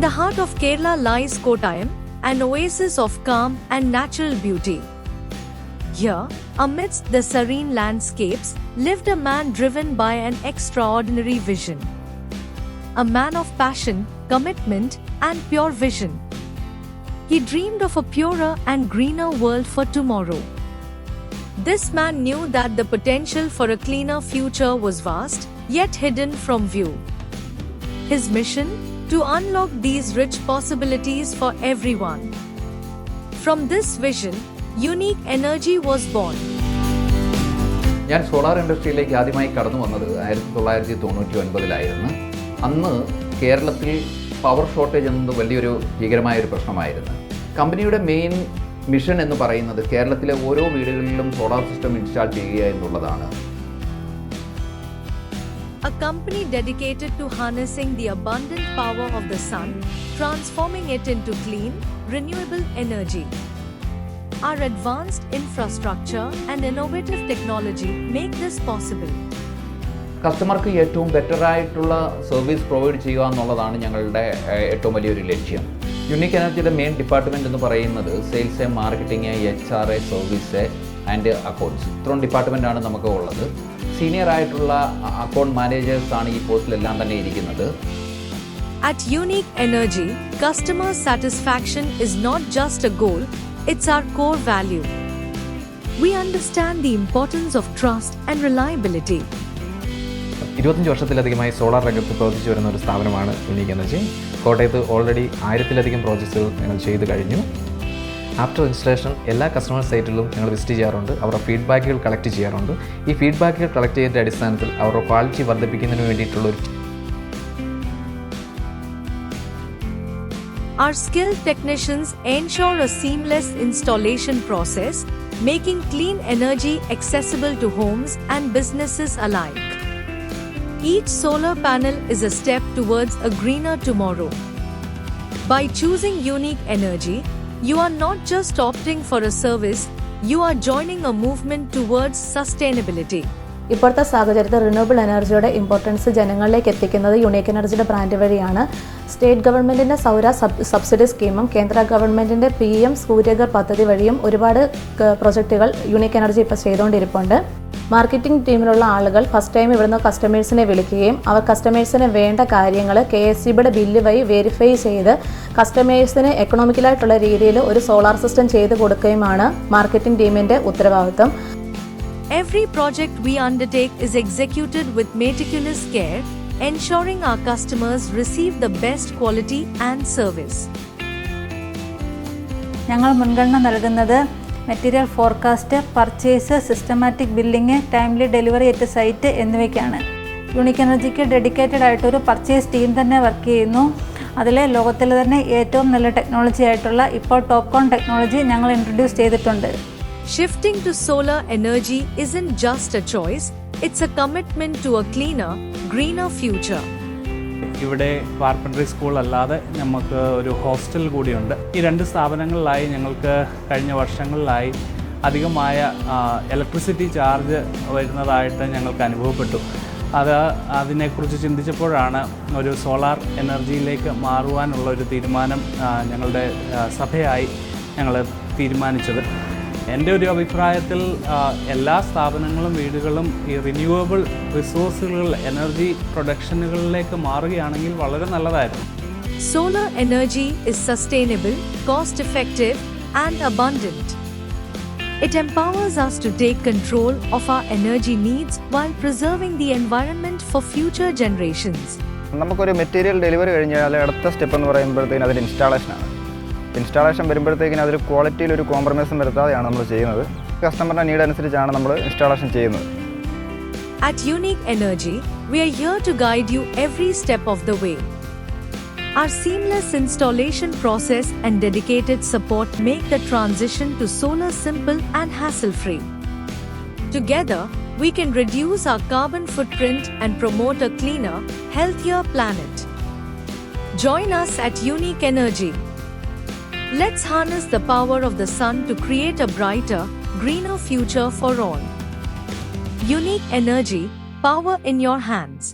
In the heart of Kerala lies Kottayam, an oasis of calm and natural beauty. Here, amidst the serene landscapes, lived a man driven by an extraordinary vision. A man of passion, commitment, and pure vision. He dreamed of a purer and greener world for tomorrow. This man knew that the potential for a cleaner future was vast, yet hidden from view. His mission? To unlock these rich possibilities for everyone. From this vision, Unique Energy was born. ഞാൻ solar ഇൻഡസ്ട്രിയിലേക്ക് ആദ്യമായി കടന്നു വന്നത് 1999-ലായിരുന്നു. അന്ന് കേരളത്തിൽ power shortage എന്നത് വലിയൊരു ഭീകരമായൊരു പ്രശ്നമായിരുന്നു. കമ്പനിയുടെ മെയിൻ മിഷൻ എന്ന് പറയുന്നത് കേരളത്തിലെ ഓരോ വീടുകളിലും സോളാർ സിസ്റ്റം ഇൻസ്റ്റാൾ ചെയ്യുക എന്നുള്ളതാണ്. A company dedicated to harnessing the abundant power of the sun, transforming it into clean, renewable energy. Our advanced infrastructure and innovative technology make this possible. കസ്റ്റമർക്ക് ഏറ്റവും better ആയിട്ടുള്ള സർവീസ് പ്രൊവൈഡ് ചെയ്യുക എന്നുള്ളതാണ് ഞങ്ങളുടെ ഏറ്റവും വലിയൊരു ലക്ഷ്യം. യുണീക്ക് എനർജിയുടെ മെയിൻ ഡിപ്പാർട്ട്മെൻറ്റ് എന്ന് പറയുന്നത് sales, marketing, HR, service and accounts. ഇത്രയും ഡിപ്പാർട്ട്മെൻറ്റാണ് നമുക്ക് ഉള്ളത്. സീനിയർ ആയിട്ടുള്ള അക്കൗണ്ട് മാനേജേഴ്സാണ് ഈ പോസ്റ്റിലെല്ലാം തന്നെ ഇരിക്കുന്നത്. At Unique Energy, customer satisfaction is not just a goal, it's our core value. We understand the importance of trust and reliability. 25 വർഷത്തിലധികമായി സോളാർ രംഗത്ത് പ്രവർത്തിച്ചു വരുന്ന ഒരു സ്ഥാപനമാണ് യുണീക്ക് എനർജി. കോട്ടയത്ത് ഓൾറെഡി 1000-ലധികം പ്രോജക്ട്സുകൾ ഞങ്ങൾ ചെയ്തു കഴിഞ്ഞു. ആഫ്റ്റർ ഇൻസ്റ്റലേഷൻ എല്ലാ കസ്റ്റമർ സൈറ്റിലും ഞങ്ങൾ വിസിറ്റ് ചെയ്യാറുണ്ട്. അവരുടെ ഫീഡ്ബാക്കുകൾ കളക്ട് ചെയ്യാറുണ്ട്. ഈ ഫീഡ്ബാക്കുകൾ കളക്ട് ചെയ്തതിൻ്റെ അടിസ്ഥാനത്തിൽ അവരുടെ ക്വാളിറ്റി വർദ്ധിപ്പിക്കുന്നതിന് വേണ്ടിയിട്ടുള്ളൊരു Our skilled technicians ensure a seamless installation process, making clean energy accessible to homes and businesses alike. Each solar panel is a step towards a greener tomorrow. By choosing Unique Energy, you are not just opting for a service, you are joining a movement towards sustainability. ഇപ്പോഴത്തെ സാഹചര്യത്തിൽ renewable എനർജിയുടെ importance ജനങ്ങളിലേക്ക് എത്തിക്കുന്നത് unique എനർജിയുടെ brand വഴിയാണ്. State ഗവൺമെൻറ്റിൻ്റെ സൗര subsidy സ്കീമും കേന്ദ്ര ഗവൺമെൻറ്റിൻ്റെ PM സൂര്യഘർ പദ്ധതി വഴിയും ഒരുപാട് പ്രൊജക്റ്റുകൾ യുണീക്ക് എനർജി ഇപ്പോൾ ചെയ്തുകൊണ്ടിരിപ്പുണ്ട്. മാർക്കറ്റിംഗ് ടീമിലുള്ള ആളുകൾ ഫസ്റ്റ് ടൈം ഇവിടുന്ന് കസ്റ്റമേഴ്സിനെ വിളിക്കുകയും അവർ കസ്റ്റമേഴ്സിന് വേണ്ട കാര്യങ്ങൾ KSEBിയുടെ ബില്ല് വഴി വെരിഫൈ ചെയ്ത് കസ്റ്റമേഴ്സിന് എക്കണോമിക്കലായിട്ടുള്ള രീതിയിൽ ഒരു സോളാർ സിസ്റ്റം ചെയ്ത് കൊടുക്കുകയുമാണ് മാർക്കറ്റിംഗ് ടീമിൻ്റെ ഉത്തരവാദിത്വം. Every project we undertake is executed with meticulous care, ensuring our customers receive the best quality and service. ഞങ്ങൾ മുൻഗണന നൽകുന്നത് material forecast, purchase, systematic billing, timely delivery at site എന്നിവയ്ക്കാണ്. യുണീക്ക് എനർജിക്ക് dedicated ആയിട്ടൊരു purchase team തന്നെ work ചെയ്യുന്നു. അതിൽ ലോകത്തിലെ തന്നെ ഏറ്റവും നല്ല ടെക്നോളജി ആയിട്ടുള്ള ഇപ്പോൾ ടോപ്കോൺ ടെക്നോളജി ഞങ്ങൾ ഇൻട്രൊഡ്യൂസ് ചെയ്തിട്ടുണ്ട്. Shifting to solar energy isn't just a choice, it's a commitment to a cleaner, greener future. ഇവിടെ കാർപ്പൻട്രി സ്കൂൾ അല്ലാതെ നമുക്ക് ഒരു ഹോസ്റ്റൽ കൂടിയുണ്ട്. ഈ 2 സ്ഥാപനങ്ങളിലായി ഞങ്ങൾക്ക് കഴിഞ്ഞ വർഷങ്ങളിലായി അധികമായ ഇലക്ട്രിസിറ്റി ചാർജ് വരുന്നതായിട്ട് ഞങ്ങൾക്ക് അനുഭവപ്പെട്ടു. അതിനെക്കുറിച്ച് ചിന്തിച്ചപ്പോഴാണ് ഒരു സോളാർ എനർജിയിലേക്ക് മാറുവാനുള്ള ഒരു തീരുമാനം ഞങ്ങളുടെ സഭയായി ഞങ്ങൾ തീരുമാനിച്ചത്. എൻ്റെ ഒരു അഭിപ്രായത്തിൽ എല്ലാ സ്ഥാപനങ്ങളും വീടുകളും ഈ റിന്യൂവബിൾ റിസോഴ്സുകൾ എനർജി പ്രൊഡക്ഷനുകളിലേക്ക് മാറുകയാണെങ്കിൽ വളരെ നല്ലതായിരുന്നു. Solar energy is sustainable, cost-effective, and abundant. It empowers us to take control of our energy needs while preserving the environment for future generations. നമുക്കൊരു മെറ്റീരിയൽ ഡെലിവറി കഴിഞ്ഞാൽ അടുത്ത സ്റ്റെപ്പ് എന്ന് പറയുമ്പോഴത്തേക്കും അതിൻ്റെ ഇൻസ്റ്റാളേഷനാണ്. ഇൻസ്റ്റാളേഷൻ വരുമ്പോഴത്തേക്കിനും അതിൽ ക്വാളിറ്റിയിൽ ഒരു കോംപ്രമൈസും വരുത്താതെയാണ് നമ്മൾ ചെയ്യുന്നത്. കസ്റ്റമറിൻ്റെ നീഡ് അനുസരിച്ചാണ് നമ്മൾ ഇൻസ്റ്റാളേഷൻ ചെയ്യുന്നത്. At Unique Energy, we are here to guide you every step of the way. Our seamless installation process and dedicated support make the transition to solar simple and hassle-free. Together, we can reduce our carbon footprint and promote a cleaner, healthier planet. Join us at Unique Energy. Let's harness the power of the sun to create a brighter, greener future for all. Unique Energy, power in your hands.